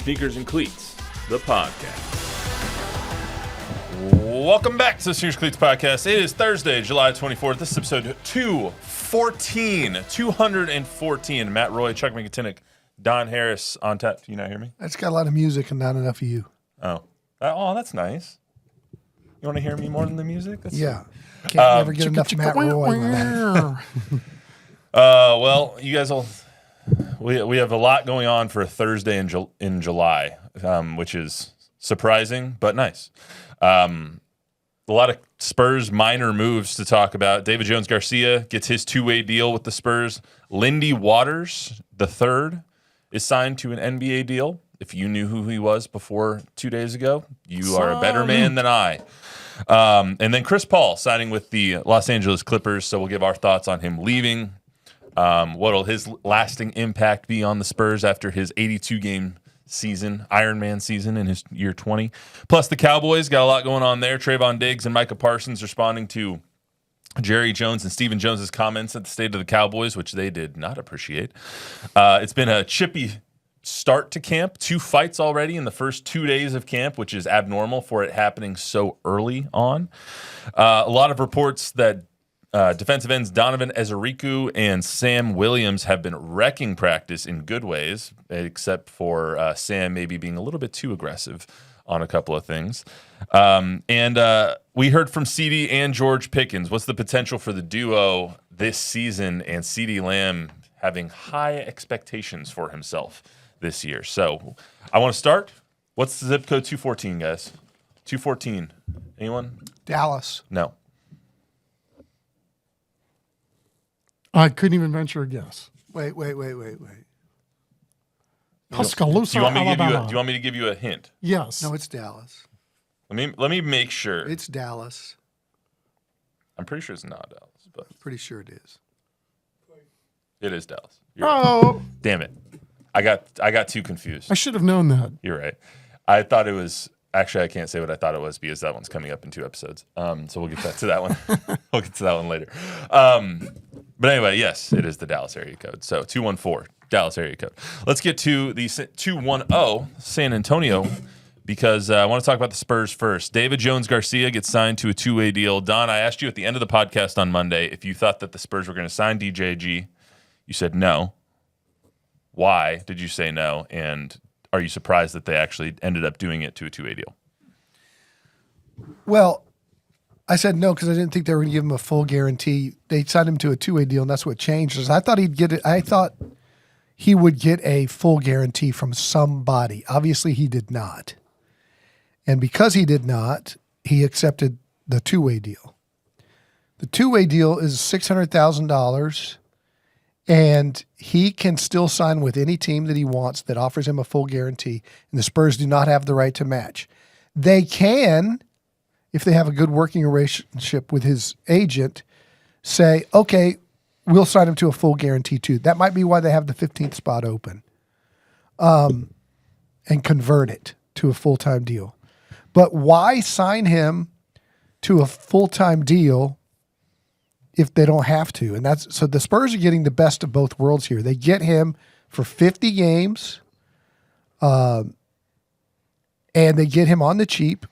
Sneakers and Cleats, the podcast. Welcome back to the Sneakers and Cleats podcast. It is Thursday, July 24th. This is episode 214. Matt Roy, Chuck Miketinac, Don Harris on tap. Do you not hear me? That's got a lot of music and not enough of you. Oh, that's nice. You want to hear me more than the music? Yeah. Can't never get enough Matt Roy. Well, you guys will... We have a lot going on for a Thursday in July, which is surprising but nice. A lot of Spurs minor moves to talk about. David Jones-Garcia gets his two-way deal with the Spurs. Lindy Waters, the third, is signed to an NBA deal. If you knew who he was before 2 days ago, you are a better man than I. And then Chris Paul signing with the Los Angeles Clippers, so we'll give our thoughts on him leaving. What will his lasting impact be on the Spurs after his 82-game season, Ironman season in his year 20? Plus, the Cowboys got a lot going on there. Trevon Diggs and Micah Parsons responding to Jerry Jones and Stephen Jones's comments at the state of the Cowboys, which they did not appreciate. It's been a chippy start to camp. 2 fights already in the first 2 days of camp, which is abnormal for it happening so early on. A lot of reports that defensive ends Donovan Ezeriku and Sam Williams have been wrecking practice in good ways, except for Sam maybe being a little bit too aggressive on a couple of things. And we heard from CeeDee and George Pickens. What's the potential for the duo this season, and CeeDee Lamb having high expectations for himself this year? So I want to start. What's the zip code 214, guys? 214. Anyone? Dallas. No. I couldn't even venture a guess. Wait. Tuscaloosa, Alabama. Do you want me to give you a hint? Yes. No, it's Dallas. Let me make sure. It's Dallas. I'm pretty sure it's not Dallas, but I'm pretty sure it is. it is Dallas. You're right. Oh, Damn it. I got too confused. I should have known that. You're right. I thought it was actually I can't say what I thought it was because that one's coming up in 2 episodes. So we'll get back to that one. We'll get to that one later. But anyway, yes, it is the Dallas area code. So 214, Dallas area code. Let's get to the 210 San Antonio because I want to talk about the Spurs first. David Jones-Garcia gets signed to a 2-way deal. Don, I asked you at the end of the podcast on Monday if you thought that the Spurs were going to sign DJG. You said no. Why did you say no? And are you surprised that they actually ended up doing it to a 2-way deal? Well, I said no because I didn't think they were going to give him a full guarantee. They signed him to a 2-way deal, and that's what changed. I thought he'd get it. I thought he would get a full guarantee from somebody. Obviously, he did not. And because he did not, he accepted the 2-way deal. The 2-way deal is $600,000, and he can still sign with any team that he wants that offers him a full guarantee, and the Spurs do not have the right to match. They can, if they have a good working relationship with his agent, say, okay, we'll sign him to a full guarantee too. That might be why they have the 15th spot open and convert it to a full-time deal. But why sign him to a full-time deal if they don't have to? And so the Spurs are getting the best of both worlds here. They get him for 50 games and they get him on the cheap.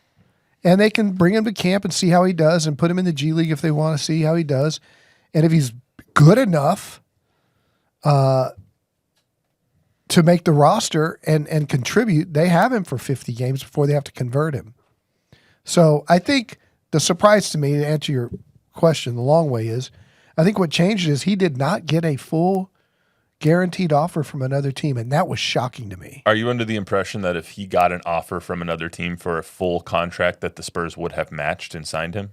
And they can bring him to camp and see how he does and put him in the G League if they want to see how he does. And if he's good enough to make the roster and contribute, they have him for 50 games before they have to convert him. So I think the surprise to me, to answer your question the long way, is I think what changed is he did not get a full guaranteed offer from another team, and that was shocking to me. Are you under the impression that if he got an offer from another team for a full contract that the Spurs would have matched and signed him?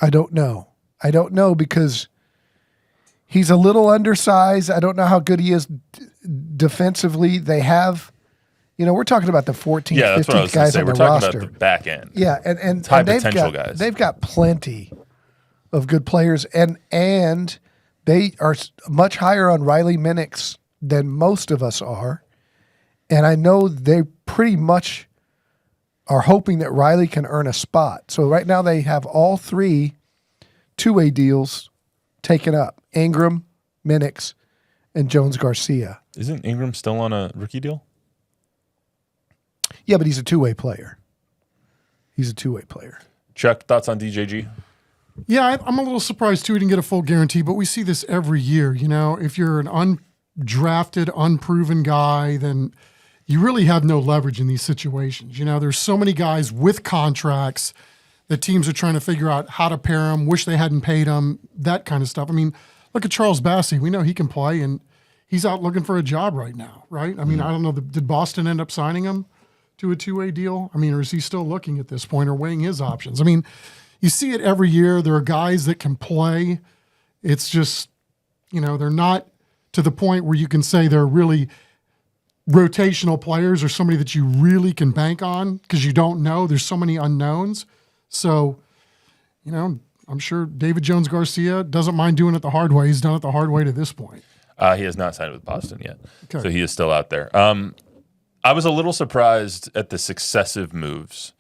I don't know. I don't know because he's a little undersized. I don't know how good he is defensively. They have, we're talking about the 14th, 15th guys on the roster. We're talking about the back end. Yeah, and high potential guys. They've got plenty of good players, and they are much higher on Riley Minix than most of us are. And I know they pretty much are hoping that Riley can earn a spot. So right now they have all 3 two-way deals taken up: Ingram, Minix, and Jones-Garcia. Isn't Ingram still on a rookie deal? Yeah, but he's a two-way player. Chuck, thoughts on DJG? Yeah, I'm a little surprised too he didn't get a full guarantee, but we see this every year. You know, if you're an undrafted, unproven guy, then you really have no leverage in these situations. You know, there's so many guys with contracts that teams are trying to figure out how to pair them, wish they hadn't paid them, that kind of stuff. I mean, look at Charles Bassey. We know he can play, and he's out looking for a job right now, right? I mean, I don't know, did Boston end up signing him to a two-way deal? I mean, or is he still looking at this point or weighing his options? I mean, you see it every year. There are guys that can play. It's just, you know, they're not to the point where you can say they're really rotational players or somebody that you really can bank on because you don't know. There's so many unknowns. So, you know, I'm sure David Jones-Garcia doesn't mind doing it the hard way. He's done it the hard way to this point. He has not signed with Boston yet, Okay. so he is still out there. I was a little surprised at the successive moves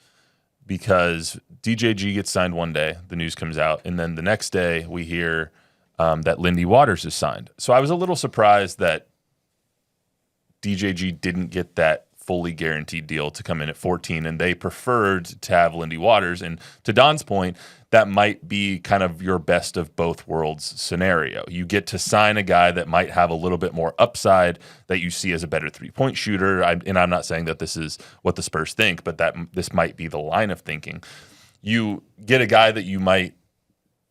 because DJG gets signed one day, the news comes out, and then the next day we hear that Lindy Waters is signed. So I was a little surprised that DJG didn't get that fully guaranteed deal to come in at 14, and they preferred to have Lindy Waters. And to Don's point, that might be kind of your best of both worlds scenario. You get to sign a guy that might have a little bit more upside that you see as a better three-point shooter. And I'm not saying that this is what the Spurs think, but that this might be the line of thinking. You get a guy that you might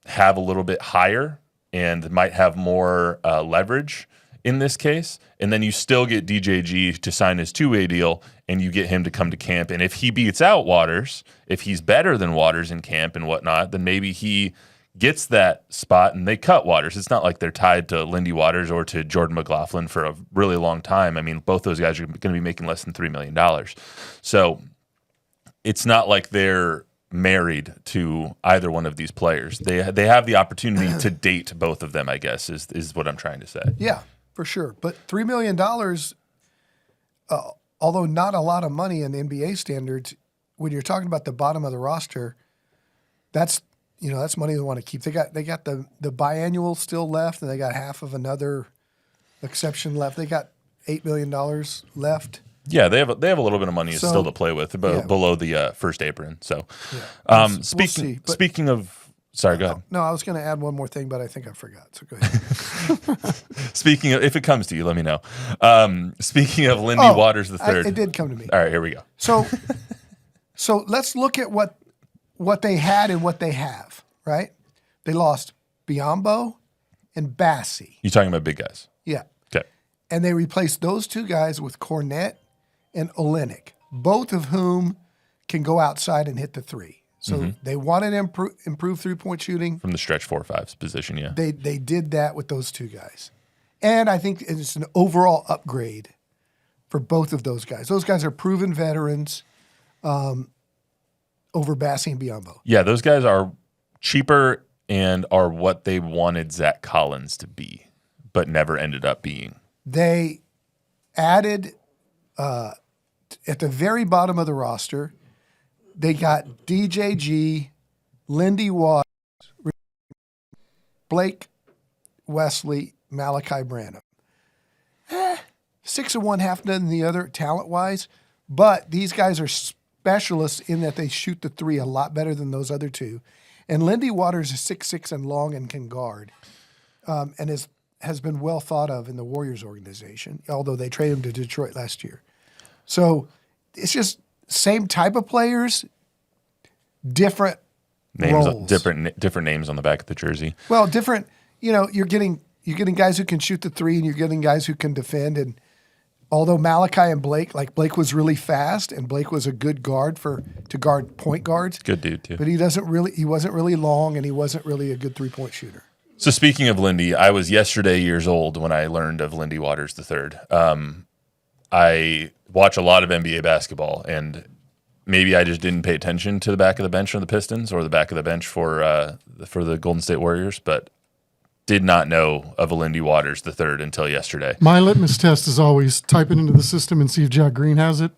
have a little bit higher and might have more leverage in this case, and then you still get DJG to sign his two-way deal, and you get him to come to camp. And if he beats out Waters, if he's better than Waters in camp and whatnot, then maybe he gets that spot and they cut Waters. It's not like they're tied to Lindy Waters or to Jordan McLaughlin for a really long time. I mean, both those guys are going to be making less than $3 million. So it's not like they're married to either one of these players. They have the opportunity to date both of them, I guess, is what I'm trying to say. Yeah, for sure. But $3 million, although not a lot of money in NBA standards, when you're talking about the bottom of the roster, that's money they want to keep. They got the biannual still left, and they got half of another exception left. They got $8 million left. Yeah, they have a little bit of money still to play with below the first apron. So, speaking of. Sorry, go ahead. No, I was going to add one more thing, but I think I forgot. So go ahead. Speaking of, if it comes to you, let me know. Speaking of Lindy Waters III. It did come to me. All right, here we go. So let's look at what they had and what they have, right? They lost Biyombo and Bassey. You talking about big guys? Yeah. Okay. And they replaced those two guys with Cornette and Olynyk, both of whom can go outside and hit the three. So they wanted to improve three-point shooting. From the stretch 4-5 position, yeah. They did that with those two guys. And I think it's an overall upgrade for both of those guys. Those guys are proven veterans over Bassey and Biyombo. Yeah, those guys are cheaper and are what they wanted Zach Collins to be, but never ended up being. They added, at the very bottom of the roster, they got DJG, Lindy Waters, Blake Wesley, Malachi Branham. 6 of one, half dozen the other, talent-wise. But these guys are specialists in that they shoot the three a lot better than those other two. And Lindy Waters is 6'6" and long and can guard, and has been well thought of in the Warriors organization, although they traded him to Detroit last year. So it's just same type of players, different names, roles. different names on the back of the jersey. Well, different. You know, you're getting guys who can shoot the three, and you're getting guys who can defend. And although Malachi and Blake was really fast, and Blake was a good guard to guard point guards. Good dude too. But he wasn't really long, and he wasn't really a good 3-point shooter. So speaking of Lindy, I was yesterday years old when I learned of Lindy Waters III. I watch a lot of NBA basketball, and maybe I just didn't pay attention to the back of the bench for the Pistons or the back of the bench for the Golden State Warriors, but did not know of a Lindy Waters III until yesterday. My litmus test is always type it into the system and see if Jack Green has it.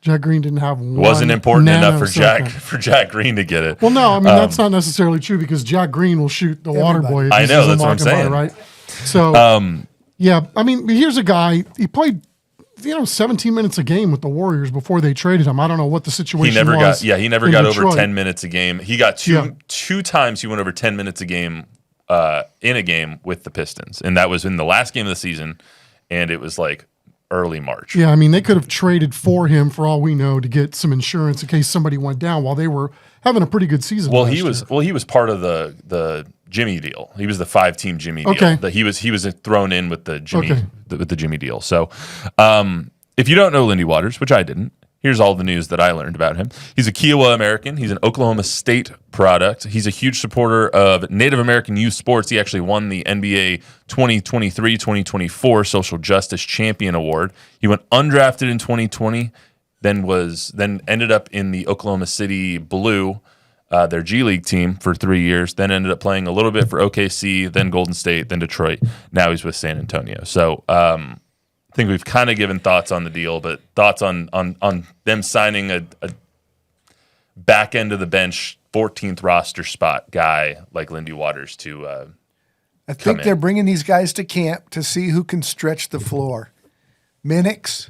Jack Green didn't have one. Wasn't important enough nanosecond. for Jack Green to get it. Well, no, I mean that's not necessarily true because Jack Green will shoot the water boy. I know, that's what I'm saying. Right? So Yeah, I mean, here's a guy, he played 17 minutes a game with the Warriors before they traded him. I don't know what the situation was. He never got over 10 minutes a game. He got two times he went over 10 minutes a game in a game with the Pistons. And that was in the last game of the season, and it was like early March. Yeah, I mean, they could have traded for him for all we know to get some insurance in case somebody went down while they were having a pretty good season. He was part of the Jimmy deal. He was the 5-team Jimmy deal. That he was thrown in with the Jimmy with the Jimmy deal. So, if you don't know Lindy Waters, which I didn't, here's all the news that I learned about him. He's a Kiowa American. He's an Oklahoma State product. He's a huge supporter of Native American youth sports. He actually won the NBA 2023-2024 Social Justice Champion Award. He went undrafted in 2020, then ended up in the Oklahoma City Blue, their G League team for 3 years, then ended up playing a little bit for OKC, then Golden State, then Detroit. Now he's with San Antonio. So I think we've kind of given thoughts on the deal, but thoughts on them signing a back end of the bench 14th roster spot guy like Lindy Waters to I think they're bringing these guys to camp to see who can stretch the floor. Minix,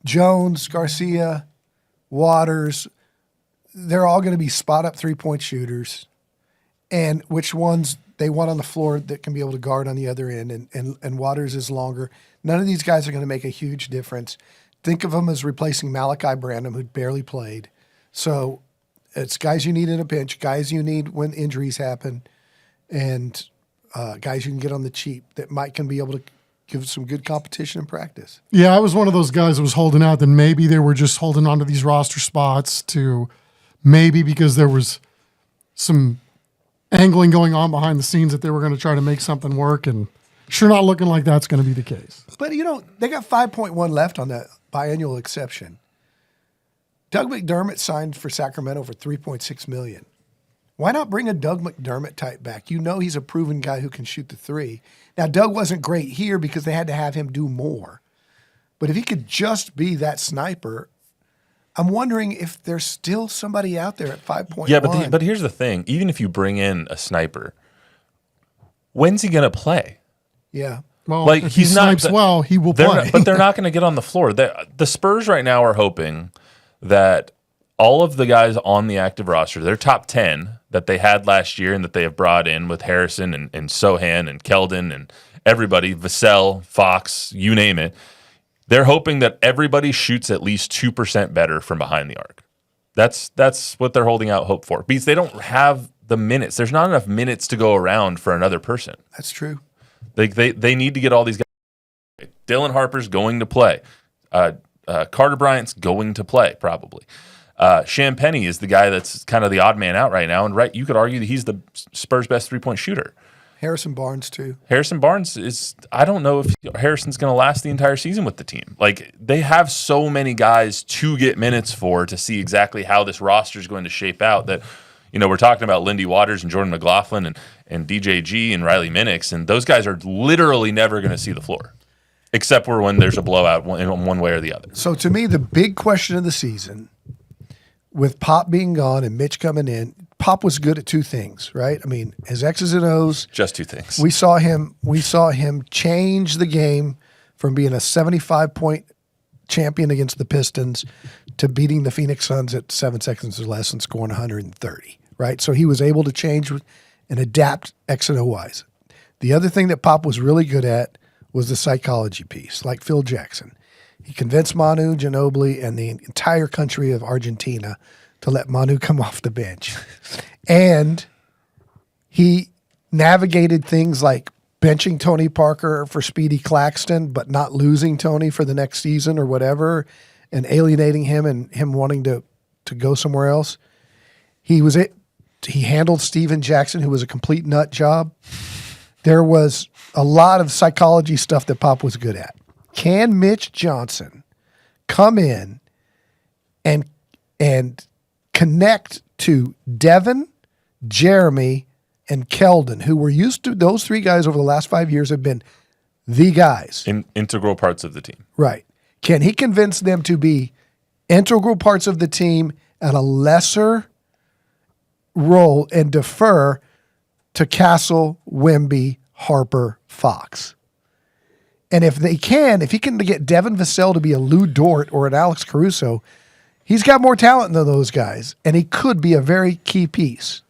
Jones-Garcia, Waters, they're all going to be spot-up three-point shooters, and which ones they want on the floor that can be able to guard on the other end, and Waters is longer. None of these guys are going to make a huge difference. Think of them as replacing Malachi Branham, who barely played. So it's guys you need in a pinch, guys you need when injuries happen, and guys you can get on the cheap that can be able to give some good competition in practice. Yeah, I was one of those guys that was holding out that maybe they were just holding on to these roster spots to maybe because there was some angling going on behind the scenes that they were going to try to make something work, and sure not looking like that's going to be the case. But, they got 5.1 left on that biannual exception. Doug McDermott signed for Sacramento for $3.6 million. Why not bring a Doug McDermott type back? He's a proven guy who can shoot the three. Now, Doug wasn't great here because they had to have him do more. But if he could just be that sniper, I'm wondering if there's still somebody out there at 5.1. Yeah, but here's the thing. Even if you bring in a sniper, when's he going to play? Yeah. Well, if he snipes well, he will play. But they're not going to get on the floor. The Spurs right now are hoping that all of the guys on the active roster, their top 10 that they had last year and that they have brought in with Harrison and Sohan and Keldon and everybody, Vassell, Fox, you name it, they're hoping that everybody shoots at least 2% better from behind the arc. That's what they're holding out hope for. Because they don't have the minutes. There's not enough minutes to go around for another person. That's true. They need to get all these guys. Dylan Harper's going to play. Carter Bryant's going to play, probably. Champagny is the guy that's kind of the odd man out right now. And you could argue that he's the Spurs' best three-point shooter. Harrison Barnes, too. Harrison Barnes is, I don't know if Harrison's going to last the entire season with the team. Like, they have so many guys to get minutes for to see exactly how this roster is going to shape out that, we're talking about Lindy Waters and Jordan McLaughlin and DJG and Riley Minix, and those guys are literally never going to see the floor, except for when there's a blowout in one way or the other. So, to me, the big question of the season, with Pop being gone and Mitch coming in, Pop was good at two things, right? I mean, his X's and O's. Just two things. We saw him change the game from being a 75-point champion against the Pistons to beating the Phoenix Suns at 7 seconds or less and scoring 130, right? So he was able to change and adapt X and O wise. The other thing that Pop was really good at was the psychology piece, like Phil Jackson. He convinced Manu Ginobili and the entire country of Argentina to let Manu come off the bench. And he navigated things like benching Tony Parker for Speedy Claxton, but not losing Tony for the next season or whatever, and alienating him and him wanting to go somewhere else. He handled Steven Jackson, who was a complete nut job. There was a lot of psychology stuff that Pop was good at. Can Mitch Johnson come in and connect to Devin, Jeremy, and Keldon, who were used to, those three guys over the last 5 years have been the guys. Integral parts of the team. Right. Can he convince them to be integral parts of the team at a lesser role and defer to Castle, Wemby, Harper, Fox? And if he can get Devin Vassell to be a Lou Dort or an Alex Caruso, he's got more talent than those guys, and he could be a very key piece,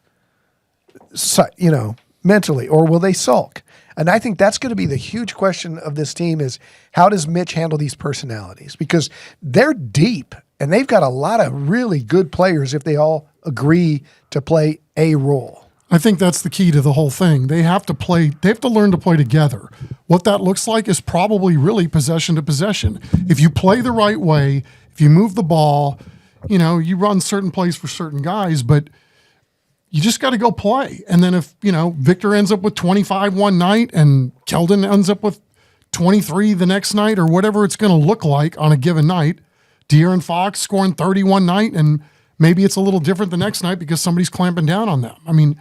mentally. Or will they sulk? And I think that's going to be the huge question of this team is how does Mitch handle these personalities? Because they're deep, and they've got a lot of really good players if they all agree to play a role. I think that's the key to the whole thing. They have to learn to play together. What that looks like is probably really possession to possession. If you play the right way, if you move the ball, you run certain plays for certain guys, but you just got to go play. And then if, Victor ends up with 25 one night and Keldon ends up with 23 the next night or whatever it's going to look like on a given night, De'Aaron Fox scoring 31 night and maybe it's a little different the next night because somebody's clamping down on them. I mean,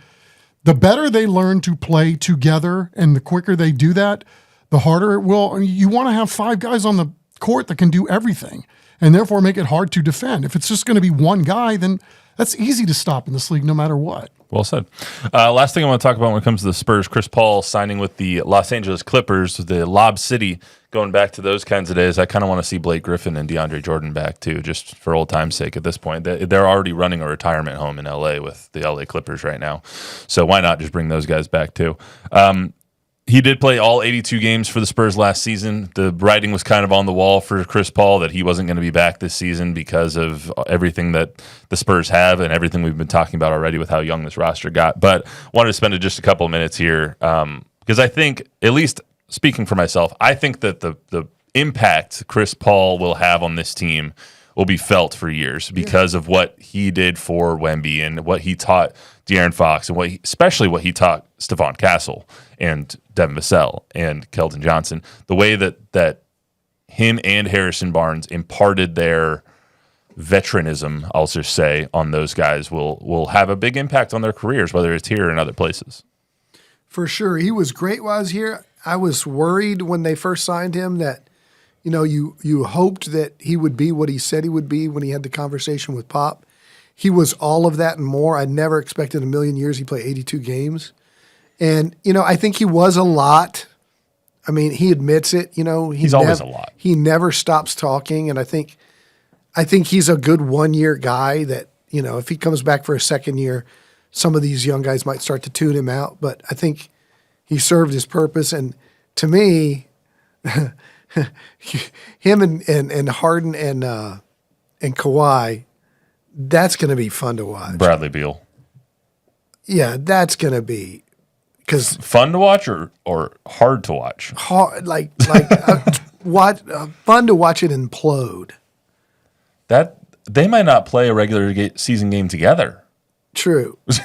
the better they learn to play together and the quicker they do that, the harder it will. You want to have 5 guys on the court that can do everything and therefore make it hard to defend. If it's just going to be one guy, then that's easy to stop in this league no matter what. Well said. Last thing I want to talk about when it comes to the Spurs, Chris Paul signing with the Los Angeles Clippers, the Lob City, going back to those kinds of days. I kind of want to see Blake Griffin and DeAndre Jordan back too, just for old time's sake at this point. They're already running a retirement home in L.A. with the L.A. Clippers right now. So why not just bring those guys back too? He did play all 82 games for the Spurs last season. The writing was kind of on the wall for Chris Paul that he wasn't going to be back this season because of everything that the Spurs have and everything we've been talking about already with how young this roster got. But wanted to spend just a couple of minutes here because I think, at least speaking for myself, I think that the impact Chris Paul will have on this team will be felt for years because of what he did for Wemby and what he taught De'Aaron Fox and especially what he taught Stephon Castle and Devin Vassell and Keldon Johnson. The way that him and Harrison Barnes imparted their veteranism, I'll just say, on those guys will have a big impact on their careers, whether it's here or in other places. For sure. He was great while I was here. I was worried when they first signed him that, you hoped that he would be what he said he would be when he had the conversation with Pop. He was all of that and more. I never expected in a million years he'd play 82 games. And, I think he was a lot. I mean, he admits it. He's always a lot. He never stops talking. And I think he's a good 1-year guy that, if he comes back for a second year, some of these young guys might start to tune him out. But I think he served his purpose. And to me, him and Harden and Kawhi, that's going to be fun to watch. Bradley Beal. Yeah, that's going to be because fun to watch or hard to watch. Hard, like fun to watch it implode. That they might not play a regular season game together. True, but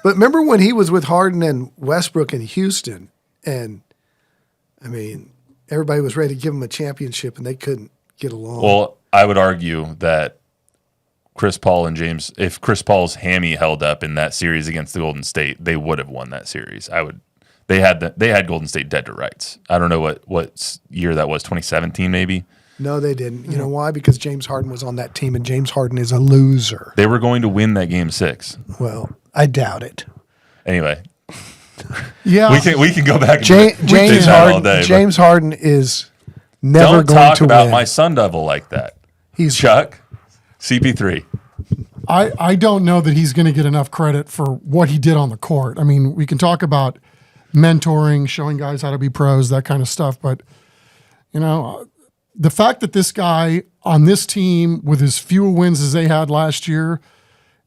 remember when he was with Harden and Westbrook in Houston, and I mean, everybody was ready to give him a championship, and they couldn't get along. Well, I would argue that Chris Paul and James, if Chris Paul's hammy held up in that series against the Golden State, they would have won that series. They had Golden State dead to rights. I don't know what year that was, 2017 maybe. No, they didn't. You know why? Because James Harden was on that team, and James Harden is a loser. They were going to win that game 6. Well, I doubt it. Anyway, yeah, we can go back and James Harden. All day, James Harden is never going to win. Don't talk about my Sun Devil like that. He's Chuck. CP3. I don't know that he's going to get enough credit for what he did on the court. I mean, we can talk about mentoring, showing guys how to be pros, that kind of stuff. But, the fact that this guy on this team with as few wins as they had last year,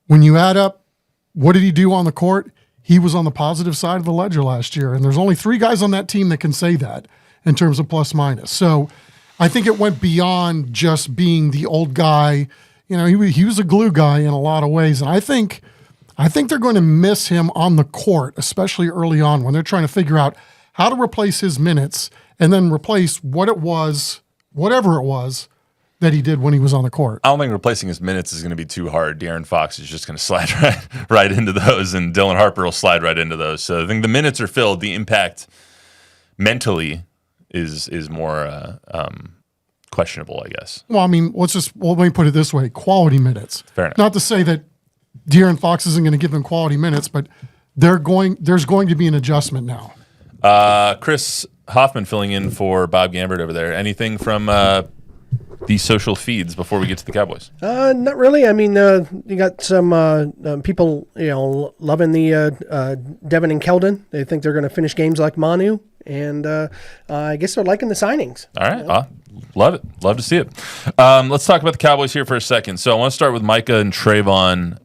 when you add up what did he do on the court, he was on the positive side of the ledger last year. And there's only 3 guys on that team that can say that in terms of plus minus. So I think it went beyond just being the old guy. He was a glue guy in a lot of ways. And I think they're going to miss him on the court, especially early on when they're trying to figure out how to replace his minutes and then replace whatever it was that he did when he was on the court. I don't think replacing his minutes is going to be too hard. De'Aaron Fox is just going to slide right into those, and Dylan Harper will slide right into those. So I think the minutes are filled. The impact mentally is more questionable, I guess. Well, I mean, let me put it this way: quality minutes. Fair enough. Not to say that De'Aaron Fox isn't going to give them quality minutes, but there's going to be an adjustment now. Chris Hoffman filling in for Bob Gambert over there. Anything from these social feeds before we get to the Cowboys? Not really. I mean, you got some people, loving the Devin and Keldon. They think they're going to finish games like Manu, and I guess they're liking the signings. All right. Love it. Love to see it. Let's talk about the Cowboys here for a second. So I want to start with Micah and Trevon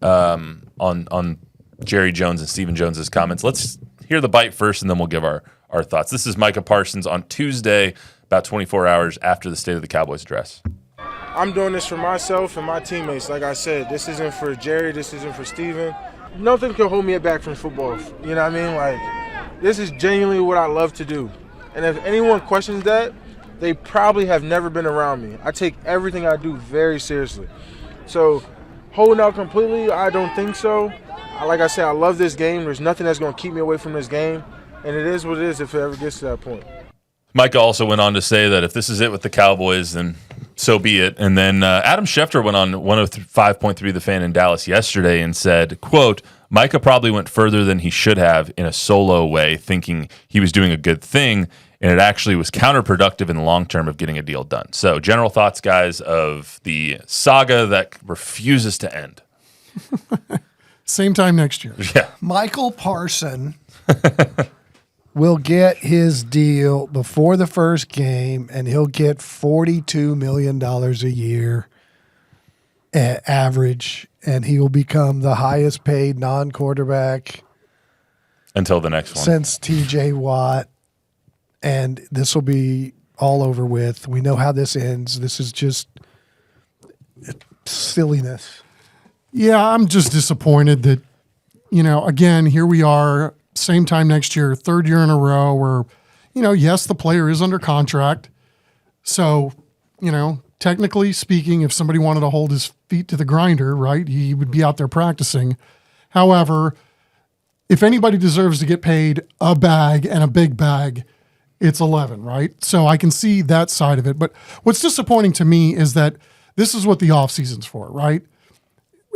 on Jerry Jones and Stephen Jones's comments. Let's hear the bite first, and then we'll give our thoughts. This is Micah Parsons on Tuesday, about 24 hours after the State of the Cowboys address. I'm doing this for myself and my teammates. Like I said, this isn't for Jerry. This isn't for Steven. Nothing can hold me back from football. You know what I mean? Like, this is genuinely what I love to do. And if anyone questions that, they probably have never been around me. I take everything I do very seriously. So, holding out completely, I don't think so. Like I said, I love this game. There's nothing that's going to keep me away from this game. And it is what it is if it ever gets to that point. Micah also went on to say that if this is it with the Cowboys, then so be it. And then Adam Schefter went on 105.3 The Fan in Dallas yesterday and said, quote, Micah probably went further than he should have in a solo way, thinking he was doing a good thing, and it actually was counterproductive in the long term of getting a deal done. So general thoughts, guys, of the saga that refuses to end. Same time next year. Yeah. Michael Parson will get his deal before the first game, and he'll get $42 million a year average, and he will become the highest paid non-quarterback Until the next one. since TJ Watt, and this will be all over with. We know how this ends. This is just silliness. Yeah, I'm just disappointed that, again, here we are, same time next year, third year in a row where, yes, the player is under contract. So, technically speaking, if somebody wanted to hold his feet to the grinder, right, he would be out there practicing. However, if anybody deserves to get paid a bag and a big bag, it's 11, right? So I can see that side of it. But what's disappointing to me is that this is what the offseason's for, right?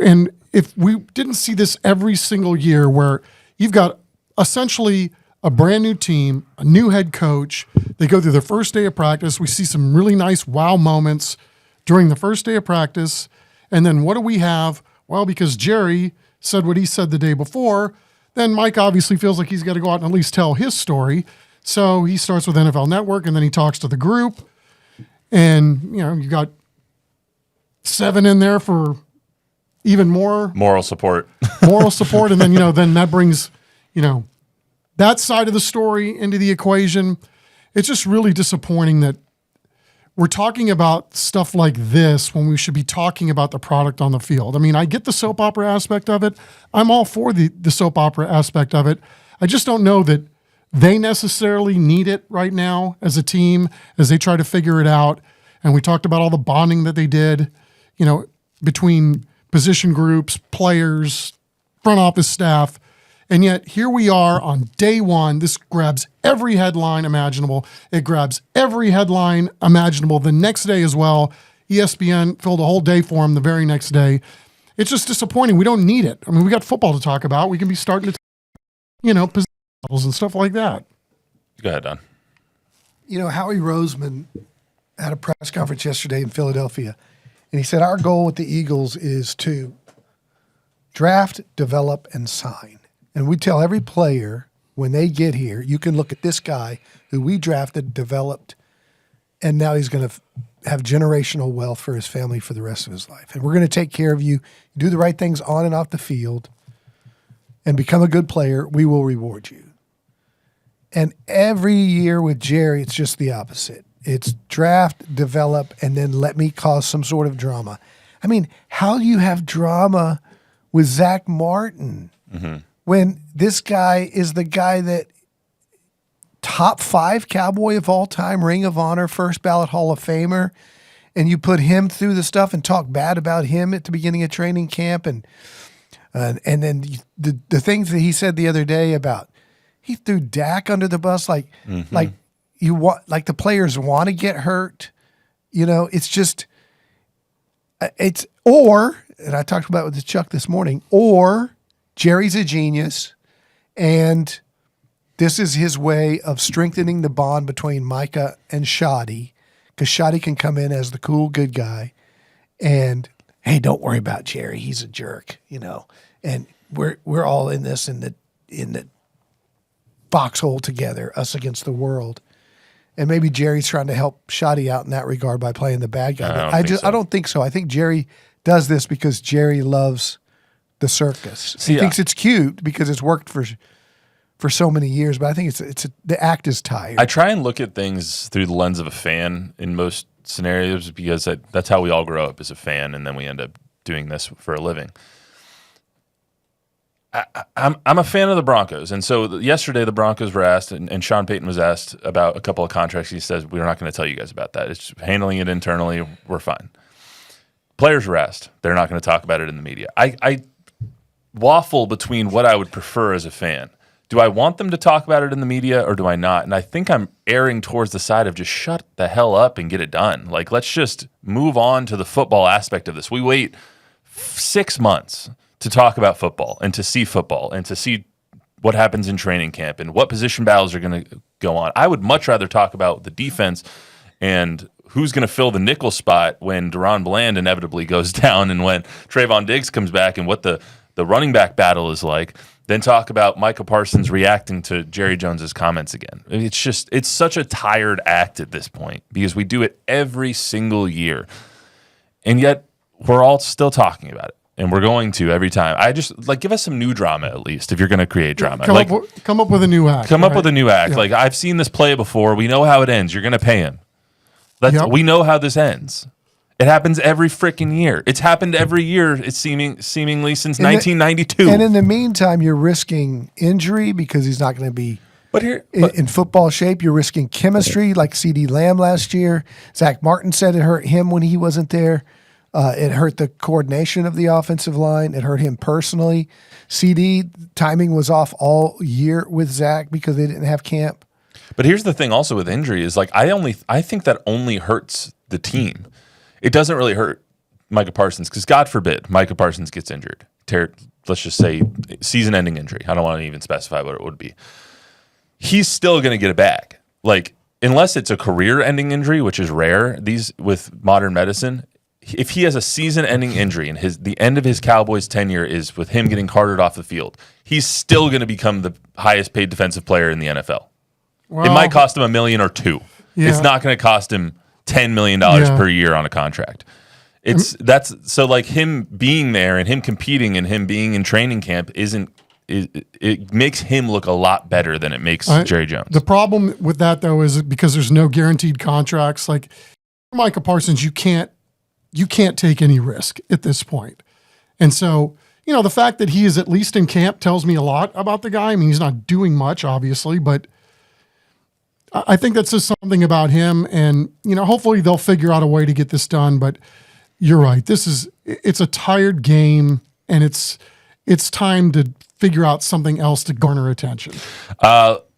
And if we didn't see this every single year where you've got essentially a brand new team, a new head coach, they go through their first day of practice, we see some really nice wow moments during the first day of practice, and then what do we have? Well, because Jerry said what he said the day before, then Mike obviously feels like he's got to go out and at least tell his story. So he starts with NFL Network, and then he talks to the group, and, you got 7 in there for even more Moral support. and then then that brings that side of the story into the equation. It's just really disappointing that we're talking about stuff like this when we should be talking about the product on the field. I mean, I get the soap opera aspect of it. I'm all for the soap opera aspect of it. I just don't know that they necessarily need it right now as a team as they try to figure it out. And we talked about all the bonding that they did, between position groups, players, front office staff. And yet here we are on day one. This grabs every headline imaginable. It grabs every headline imaginable the next day as well. ESPN filled a whole day for them the very next day. It's just disappointing. We don't need it. I mean, we got football to talk about. We can be starting to, position models and stuff like that. Go ahead, Don. Howie Roseman had a press conference yesterday in Philadelphia, and he said, our goal with the Eagles is to draft, develop, and sign. And we tell every player when they get here, you can look at this guy who we drafted, developed, and now he's going to have generational wealth for his family for the rest of his life. And we're going to take care of you, do the right things on and off the field, and become a good player. We will reward you. And every year with Jerry, it's just the opposite. It's draft, develop, and then let me cause some sort of drama. I mean, how do you have drama with Zach Martin when this guy is the guy that top 5 Cowboy of all time, Ring of Honor, first ballot Hall of Famer, and you put him through the stuff and talk bad about him at the beginning of training camp, and then the things that he said the other day about he threw Dak under the bus like you want, like the players want to get hurt. It's just and I talked about it with Chuck this morning, or Jerry's a genius and this is his way of strengthening the bond between Micah and Shoddy, because Shoddy can come in as the cool, good guy and, hey, don't worry about Jerry. He's a jerk, and we're all in this in the foxhole together, us against the world. And maybe Jerry's trying to help Shoddy out in that regard by playing the bad guy. I don't think so. I think Jerry does this because Jerry loves the circus. He thinks it's cute because it's worked for so many years, but I think the act is tired. I try and look at things through the lens of a fan in most scenarios because that's how we all grow up as a fan, and then we end up doing this for a living. I'm a fan of the Broncos, and so yesterday the Broncos were asked, and Sean Payton was asked about a couple of contracts. He says, we're not going to tell you guys about that. It's handling it internally. We're fine. Players were asked. They're not going to talk about it in the media. I waffle between what I would prefer as a fan. Do I want them to talk about it in the media or do I not? And I think I'm erring towards the side of just shut the hell up and get it done. Like, let's just move on to the football aspect of this. We wait 6 months to talk about football and to see what happens in training camp and what position battles are going to go on. I would much rather talk about the defense and who's going to fill the nickel spot when Deron Bland inevitably goes down and when Trevon Diggs comes back and what the running back battle is like, then talk about Micah Parsons reacting to Jerry Jones's comments again. It's such a tired act at this point because we do it every single year. And yet we're all still talking about it. And we're going to every time. I just give us some new drama at least if you're going to create drama. Come up with a new act. Come up with a new act. Yeah. I've seen this play before. We know how it ends. You're going to pay him. We know how this ends. It happens every freaking year. It's happened every year. It's seemingly since 1992. And in the meantime, you're risking injury because he's not going to be in football shape. You're risking chemistry like C.D. Lamb last year. Zach Martin said it hurt him when he wasn't there. It hurt the coordination of the offensive line. It hurt him personally. CD timing was off all year with Zach because they didn't have camp. But here's the thing also with injury is I think that only hurts the team. It doesn't really hurt Micah Parsons because God forbid Micah Parsons gets injured. Let's just say season-ending injury. I don't want to even specify what it would be. He's still going to get it back. Unless it's a career-ending injury, which is rare with modern medicine, if he has a season-ending injury and the end of his Cowboys tenure is with him getting carted off the field, he's still going to become the highest-paid defensive player in the NFL. Well, it might cost him $1 million or $2 million. Yeah. It's not going to cost him $10 million per year on a contract. Him being there and him competing and him being in training camp it makes him look a lot better than it makes Jerry Jones. The problem with that though is because there's no guaranteed contracts. Like Micah Parsons, you can't take any risk at this point. And so, the fact that he is at least in camp tells me a lot about the guy. I mean, he's not doing much obviously, but I think that says something about him, and hopefully they'll figure out a way to get this done. But you're right; it's a tired game, and it's time to figure out something else to garner attention.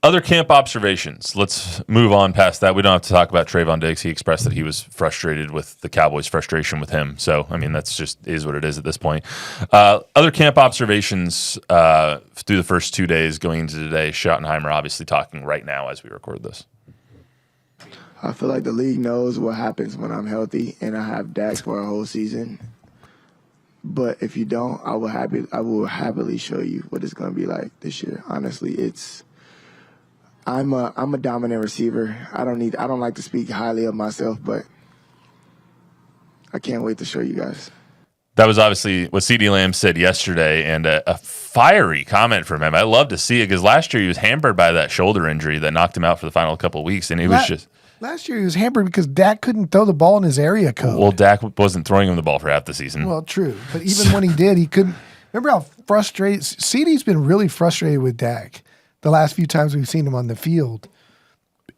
Other camp observations. Let's move on past that. We don't have to talk about Trevon Diggs. He expressed that he was frustrated with the Cowboys' frustration with him. So, that's just is what it is at this point. Other camp observations through the first 2 days going into today. Schottenheimer obviously talking right now as we record this. I feel like the league knows what happens when I'm healthy and I have Dak for a whole season. But if you don't, I will happily show you what it's going to be like this year. Honestly, I'm a dominant receiver. I don't like to speak highly of myself, but I can't wait to show you guys. That was obviously what C.D. Lamb said yesterday, and a fiery comment from him. I love to see it because last year he was hampered by that shoulder injury that knocked him out for the final couple of weeks, and it was just... Last year he was hampered because Dak couldn't throw the ball in his area code. Well, Dak wasn't throwing him the ball for half the season. Well, true. But even when he did, he couldn't... Remember how frustrated... CD's been really frustrated with Dak the last few times we've seen him on the field.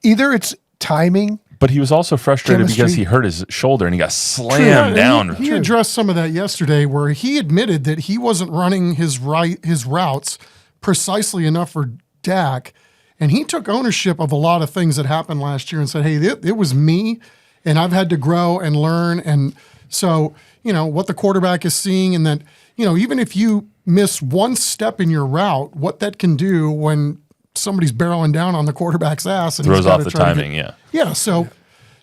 Either it's timing... But he was also frustrated because he hurt his shoulder and he got slammed down. He addressed some of that yesterday where he admitted that he wasn't running his routes precisely enough for Dak. And he took ownership of a lot of things that happened last year and said, hey, it was me, and I've had to grow and learn. And so, what the quarterback is seeing, and that, even if you miss one step in your route, what that can do when somebody's barreling down on the quarterback's ass and Throws he's off gotta the try to timing, yeah. Yeah, so,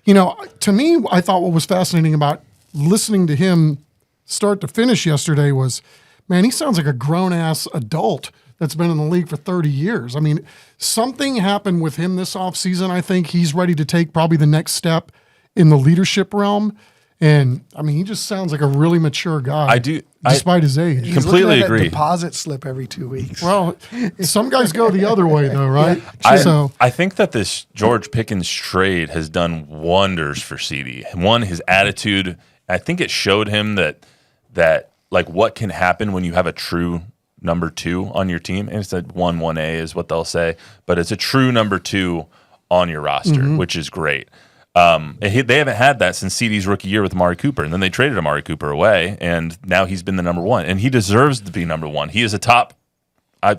to me, I thought what was fascinating about listening to him start to finish yesterday was, man, he sounds like a grown-ass adult that's been in the league for 30 years. I mean, something happened with him this offseason. I think he's ready to take probably the next step in the leadership realm. And, I mean, he just sounds like a really mature guy. Despite his age. He's Completely looking at that agree. deposit slip every 2 weeks. Well, some guys go the other way, though, right? I think that this George Pickens trade has done wonders for CD. One, his attitude. I think it showed him that like what can happen when you have a true number 2 on your team. And it's a 1A is what they'll say, but it's a true number 2 on your roster, which is great. They haven't had that since CD's rookie year with Amari Cooper, and then they traded Amari Cooper away, and now he's been the number 1, and he deserves to be number 1. He is a top,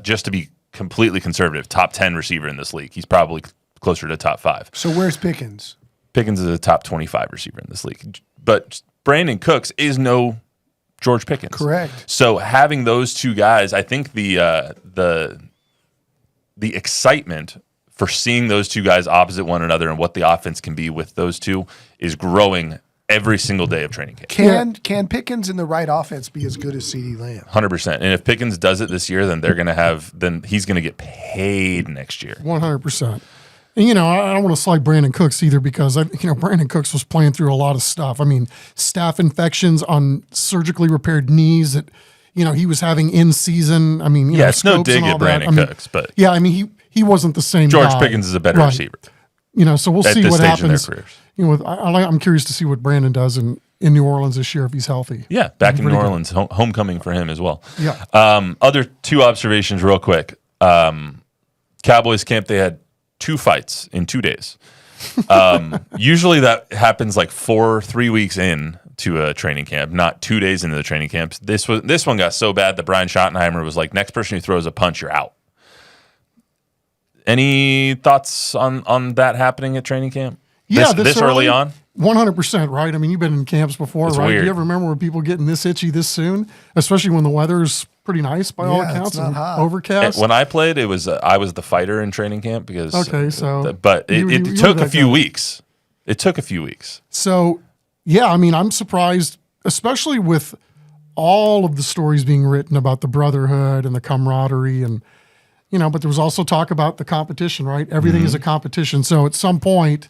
just to be completely conservative, top 10 receiver in this league. He's probably closer to top 5. So where's Pickens? Pickens is a top 25 receiver in this league, but Brandon Cooks is no George Pickens. Correct. So having those two guys, I think the excitement for seeing those two guys opposite one another and what the offense can be with those two is growing every single day of training camp. Can Pickens in the right offense be as good as CeeDee Lamb? 100%. And if Pickens does it this year, then he's going to get paid next year. 100%. And, I don't want to slight Brandon Cooks either because, Brandon Cooks was playing through a lot of stuff. I mean, staph infections on surgically repaired knees that, he was having in season. I mean, it's no dig at Brandon Cooks, but. Yeah, I mean, he wasn't the same George guy. Pickens is a better receiver. So we'll see what happens. I'm curious to see what Brandon does in New Orleans this year if he's healthy. Yeah, back in New Orleans, homecoming for him as well. Yeah. Other 2 observations real quick. Cowboys camp, they had 2 fights in 2 days. Usually that happens like 3 weeks in to a training camp, not 2 days into the training camps. This one got so bad that Brian Schottenheimer was like, next person who throws a punch, you're out. Any thoughts on that happening at training camp? Yeah, this early on? 100%, right? I mean, you've been in camps before, It's right? weird. Do you ever remember when people getting this itchy this soon? Especially when the weather's pretty nice by all Yeah, it's accounts not and hot. overcast. When I played, it was I was the fighter in training camp because. Okay, so but you it were took a that few guy. weeks. It took a few weeks. So, yeah, I mean, I'm surprised, especially with all of the stories being written about the brotherhood and the camaraderie and, but there was also talk about the competition, right? Everything is a competition. So at some point,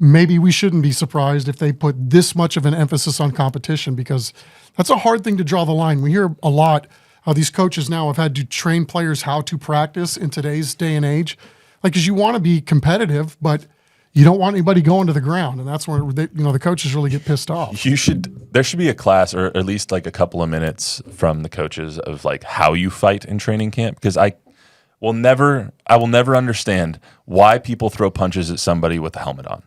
maybe we shouldn't be surprised if they put this much of an emphasis on competition because that's a hard thing to draw the line. We hear a lot how these coaches now have had to train players how to practice in today's day and age. Like, because you want to be competitive, but you don't want anybody going to the ground, and that's where the coaches really get pissed off. There should be a class, or at least like a couple of minutes from the coaches of like how you fight in training camp, because I will never understand why people throw punches at somebody with a helmet on.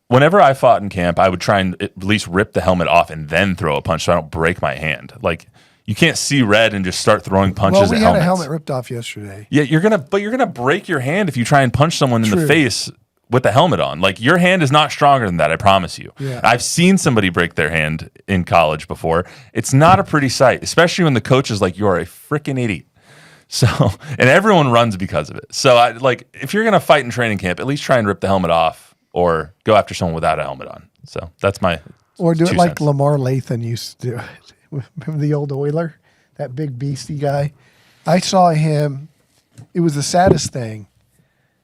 Whenever I fought in camp, I would try and at least rip the helmet off and then throw a punch so I don't break my hand. Like, you can't see red and just start throwing punches Well, we at had helmets. a helmet ripped off yesterday. Yeah, you're gonna break your hand if you try and punch someone in the face with the helmet on. Like, your hand is not stronger than that, I promise you. Yeah. I've seen somebody break their hand in college before. It's not a pretty sight, especially when the coach is like, "You are a freaking idiot." So, and everyone runs because of it. So, if you're gonna fight in training camp, at least try and rip the helmet off or go after someone without a helmet on. So that's my Or do it 2 like cents. Lamar Lathan used to do it. Remember the old Oiler? That big beastie guy? I saw him. It was the saddest thing.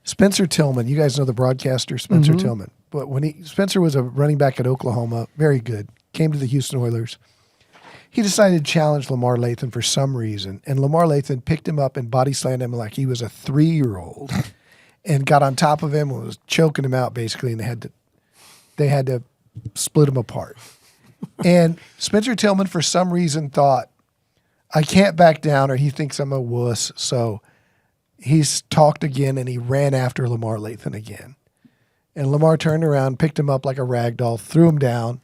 Spencer Tillman, you guys know the broadcaster, Spencer Tillman. But Spencer was a running back at Oklahoma, very good, came to the Houston Oilers. He decided to challenge Lamar Lathan for some reason, and Lamar Lathan picked him up and body slammed him like he was a 3-year-old and got on top of him and was choking him out basically, and they had to split him apart. And Spencer Tillman, for some reason, thought, I can't back down, or he thinks I'm a wuss, so he's talked again, and he ran after Lamar Lathan again. And Lamar turned around, picked him up like a rag doll, threw him down,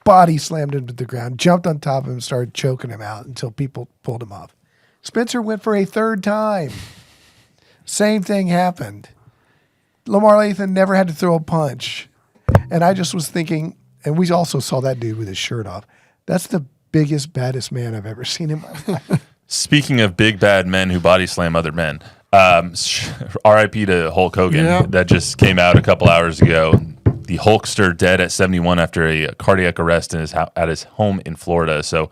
body slammed him to the ground, jumped on top of him, and started choking him out until people pulled him off. Spencer went for a 3rd time. Same thing happened. Lamar Lathan never had to throw a punch. And I just was thinking, and we also saw that dude with his shirt off. That's the biggest, baddest man I've ever seen in my life. Speaking of big bad men who body slam other men, R.I.P. to Hulk Hogan. Yeah. That just came out a couple hours ago. The Hulkster dead at 71 after a cardiac arrest at his home in Florida. So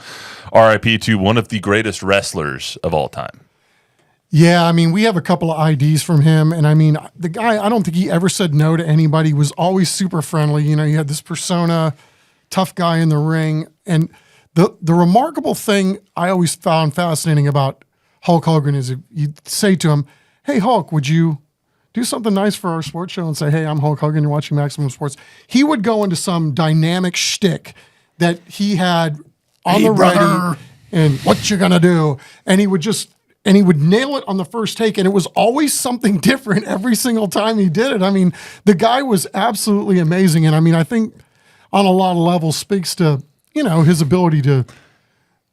R.I.P. to one of the greatest wrestlers of all time. Yeah, I mean, we have a couple of IDs from him, and I mean, the guy, I don't think he ever said no to anybody. He was always super friendly. You know, he had this persona, tough guy in the ring. And the remarkable thing I always found fascinating about Hulk Hogan is if you say to him, hey, Hulk, would you do something nice for our sports show and say, hey, I'm Hulk Hogan, you're watching Maximum Sports. He would go into some dynamic shtick that he had on the ready and what you gonna do. And he would nail it on the first take, and it was always something different every single time he did it. I mean, the guy was absolutely amazing, and I mean, I think on a lot of levels speaks to, you know, his ability to,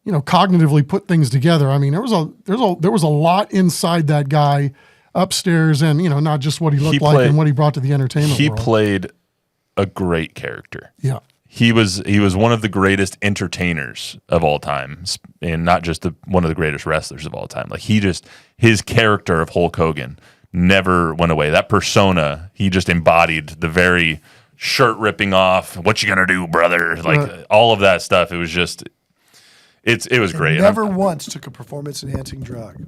you know, cognitively put things together. I mean, there was a lot inside that guy upstairs, and, you know, not just what he looked like and what he brought to the entertainment world. He played a great character. Yeah. He was one of the greatest entertainers of all time, and not just one of the greatest wrestlers of all time. Like his character of Hulk Hogan never went away. That persona, he just embodied the very shirt ripping off. What you gonna do, brother? Like all of that stuff. It was just, it was great. Never once took a performance enhancing drug.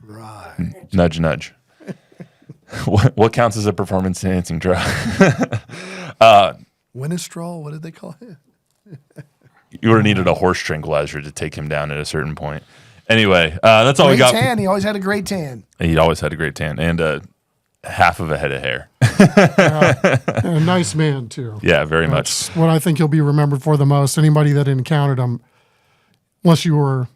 Right. Nudge, nudge. What counts as a performance enhancing drug? Winnestrol, what did they call it? You would have needed a horse tranquilizer to take him down at a certain point. Anyway, that's all we got. Tan. He always had a great tan. He always had a great tan and half of a head of hair. And a nice man, too. Yeah, very That's much. what I think he'll be remembered for the most. Anybody that encountered him, unless you were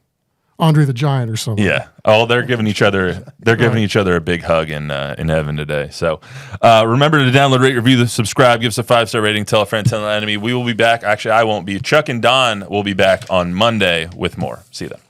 Andre the Giant or something. Yeah. Oh, they're giving each other a big hug in heaven today. So remember to download, rate, review, subscribe, give us a 5-star rating, tell a friend, tell an enemy. We will be back. Actually, I won't be. Chuck and Don will be back on Monday with more. See you then.